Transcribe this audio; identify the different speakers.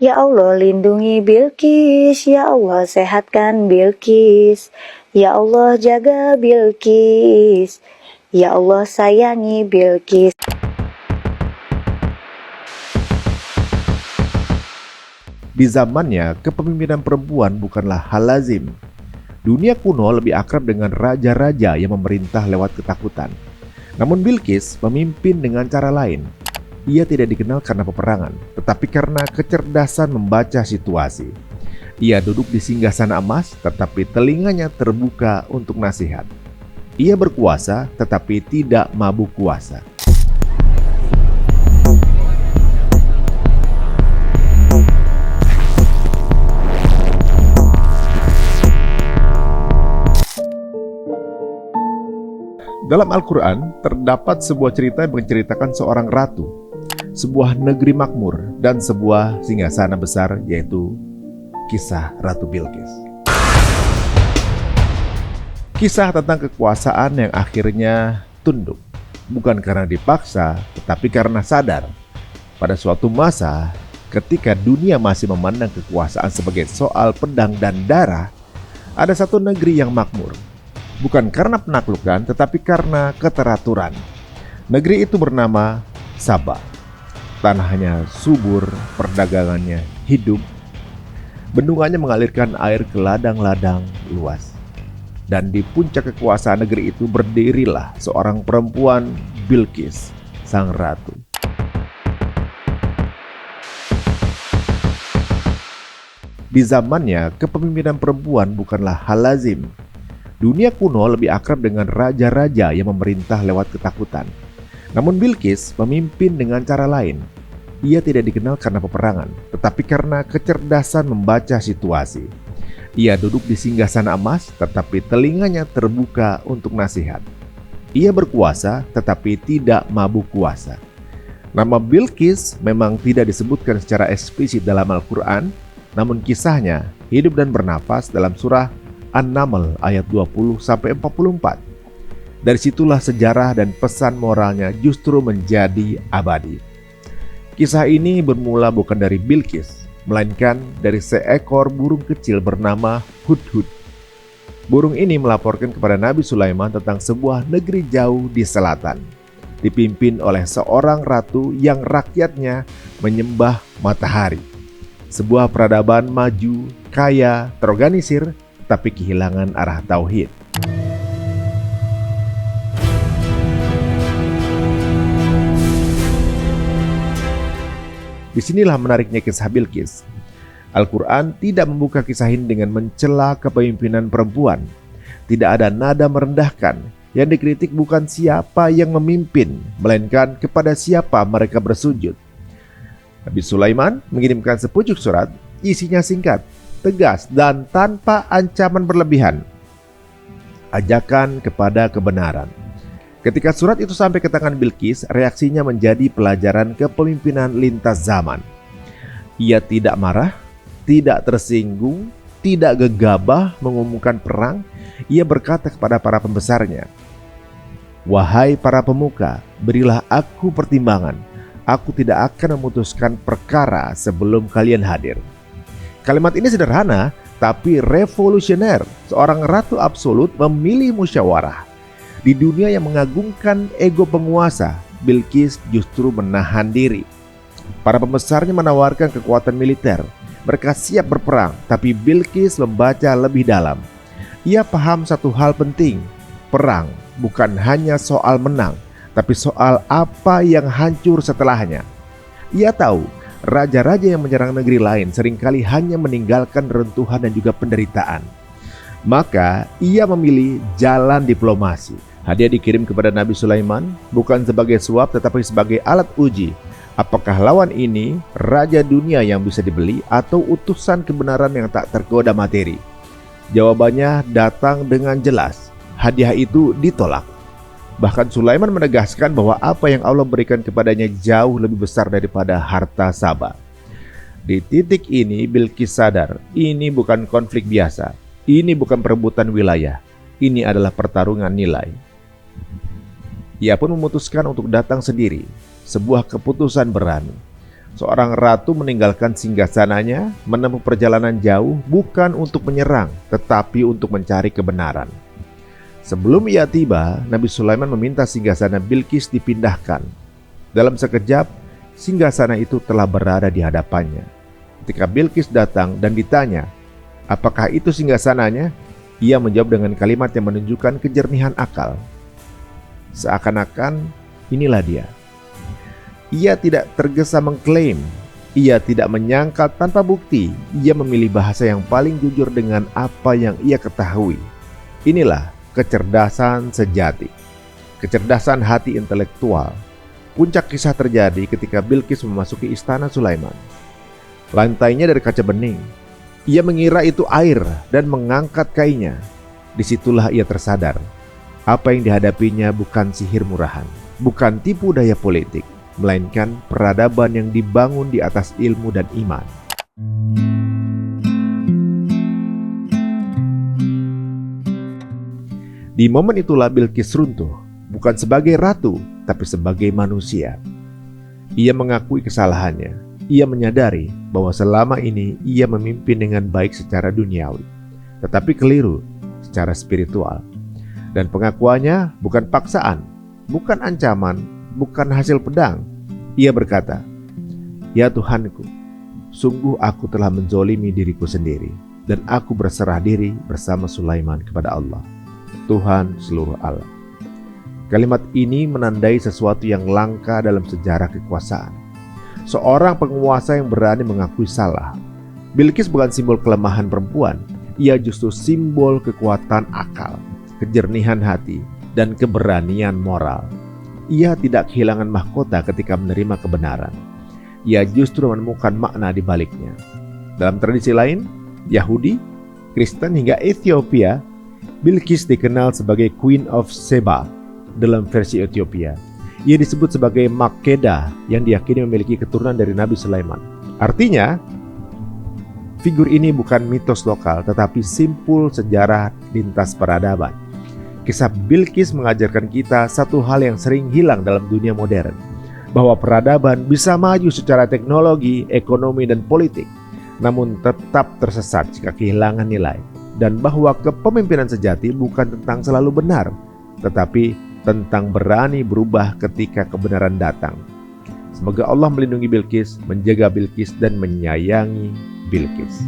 Speaker 1: Ya Allah lindungi Bilqis, Ya Allah sehatkan Bilqis, Ya Allah jaga Bilqis, Ya Allah sayangi Bilqis.
Speaker 2: Di zamannya, kepemimpinan perempuan bukanlah hal lazim. Dunia kuno lebih akrab dengan raja-raja yang memerintah lewat ketakutan. Namun Bilqis memimpin dengan cara lain. Ia tidak dikenal karena peperangan, tetapi karena kecerdasan membaca situasi. Ia duduk di singgasana emas, tetapi telinganya terbuka untuk nasihat. Ia berkuasa, tetapi tidak mabuk kuasa. Dalam Al-Quran, terdapat sebuah cerita yang menceritakan seorang ratu, sebuah negeri makmur, dan sebuah singgasana besar, yaitu kisah Ratu Bilqis. Kisah tentang kekuasaan yang akhirnya tunduk, bukan karena dipaksa, tetapi karena sadar. Pada suatu masa, ketika dunia masih memandang kekuasaan sebagai soal pedang dan darah, ada satu negeri yang makmur. Bukan karena penaklukan, tetapi karena keteraturan. Negeri itu bernama Saba. Tanahnya subur, perdagangannya hidup. Bendungannya mengalirkan air ke ladang-ladang luas. Dan di puncak kekuasaan negeri itu berdirilah seorang perempuan, Bilqis, sang ratu. Di zamannya, kepemimpinan perempuan bukanlah hal lazim. Dunia kuno lebih akrab dengan raja-raja yang memerintah lewat ketakutan. Namun Bilqis memimpin dengan cara lain. Ia tidak dikenal karena peperangan, tetapi karena kecerdasan membaca situasi. Ia duduk di singgasana emas, tetapi telinganya terbuka untuk nasihat. Ia berkuasa, tetapi tidak mabuk kuasa. Nama Bilqis memang tidak disebutkan secara eksplisit dalam Al-Quran, namun kisahnya hidup dan bernapas dalam surah An-Naml ayat 20-44. Dari situlah sejarah dan pesan moralnya justru menjadi abadi. Kisah ini bermula bukan dari Bilqis, melainkan dari seekor burung kecil bernama Hudhud. Burung ini melaporkan kepada Nabi Sulaiman tentang sebuah negeri jauh di selatan, dipimpin oleh seorang ratu yang rakyatnya menyembah matahari. Sebuah peradaban maju, kaya, terorganisir, tapi kehilangan arah tauhid. Disinilah menariknya kisah Bilqis. Al-Quran tidak membuka kisah ini dengan mencela kepemimpinan perempuan. Tidak ada nada merendahkan. Yang dikritik bukan siapa yang memimpin, melainkan kepada siapa mereka bersujud. Nabi Sulaiman mengirimkan sepucuk surat, isinya singkat, tegas, dan tanpa ancaman berlebihan. Ajakan kepada kebenaran. Ketika surat itu sampai ke tangan Bilqis, reaksinya menjadi pelajaran kepemimpinan lintas zaman. Ia tidak marah, tidak tersinggung, tidak gegabah mengumumkan perang. Ia berkata kepada para pembesarnya, "Wahai para pemuka, berilah aku pertimbangan. Aku tidak akan memutuskan perkara sebelum kalian hadir." Kalimat ini sederhana, tapi revolusioner. Seorang ratu absolut memilih musyawarah. Di dunia yang mengagungkan ego penguasa, Bilqis justru menahan diri. Para pembesarnya menawarkan kekuatan militer. Mereka siap berperang, tapi Bilqis membaca lebih dalam. Ia paham satu hal penting. Perang bukan hanya soal menang, tapi soal apa yang hancur setelahnya. Ia tahu raja-raja yang menyerang negeri lain seringkali hanya meninggalkan reruntuhan dan juga penderitaan. Maka ia memilih jalan diplomasi. Hadiah dikirim kepada Nabi Sulaiman bukan sebagai suap tetapi sebagai alat uji. Apakah lawan ini raja dunia yang bisa dibeli atau utusan kebenaran yang tak tergoda materi? Jawabannya datang dengan jelas. Hadiah itu ditolak. Bahkan Sulaiman menegaskan bahwa apa yang Allah berikan kepadanya jauh lebih besar daripada harta Saba. Di titik ini Bilqis sadar, ini bukan konflik biasa. Ini bukan perebutan wilayah. Ini adalah pertarungan nilai. Ia pun memutuskan untuk datang sendiri, sebuah keputusan berani. Seorang ratu meninggalkan singgasananya, menempuh perjalanan jauh bukan untuk menyerang, tetapi untuk mencari kebenaran. Sebelum ia tiba, Nabi Sulaiman meminta singgasana Bilqis dipindahkan. Dalam sekejap, singgasana itu telah berada di hadapannya. Ketika Bilqis datang dan ditanya, apakah itu singgasananya? Ia menjawab dengan kalimat yang menunjukkan kejernihan akal. Seakan-akan inilah dia. Ia tidak tergesa mengklaim, ia tidak menyangkal tanpa bukti, ia memilih bahasa yang paling jujur dengan apa yang ia ketahui. Inilah kecerdasan sejati, kecerdasan hati intelektual. Puncak kisah terjadi ketika Bilqis memasuki istana Sulaiman. Lantainya dari kaca bening. Ia mengira itu air dan mengangkat kainnya. Disitulah ia tersadar, apa yang dihadapinya bukan sihir murahan, bukan tipu daya politik, melainkan peradaban yang dibangun di atas ilmu dan iman. Di momen itulah Bilqis runtuh, bukan sebagai ratu, tapi sebagai manusia. Ia mengakui kesalahannya. Ia menyadari bahwa selama ini ia memimpin dengan baik secara duniawi, tetapi keliru secara spiritual. Dan pengakuannya bukan paksaan, bukan ancaman, bukan hasil pedang. Ia berkata, "Ya Tuhanku, sungguh aku telah menzolimi diriku sendiri, dan aku berserah diri bersama Sulaiman kepada Allah, Tuhan seluruh alam." Kalimat ini menandai sesuatu yang langka dalam sejarah kekuasaan. Seorang penguasa yang berani mengakui salah. Bilqis bukan simbol kelemahan perempuan, ia justru simbol kekuatan akal, kejernihan hati, dan keberanian moral. Ia tidak kehilangan mahkota ketika menerima kebenaran. Ia justru menemukan makna di baliknya. Dalam tradisi lain, Yahudi, Kristen hingga Ethiopia, Bilqis dikenal sebagai Queen of Sheba dalam versi Ethiopia. Ia disebut sebagai Makkeda yang diyakini memiliki keturunan dari Nabi Sulaiman. Artinya, figur ini bukan mitos lokal tetapi simpul sejarah lintas peradaban. Kisah Bilqis mengajarkan kita satu hal yang sering hilang dalam dunia modern, bahwa peradaban bisa maju secara teknologi, ekonomi, dan politik, namun tetap tersesat jika kehilangan nilai, dan bahwa kepemimpinan sejati bukan tentang selalu benar, tetapi tentang berani berubah ketika kebenaran datang. Semoga Allah melindungi Bilqis, menjaga Bilqis, dan menyayangi Bilqis.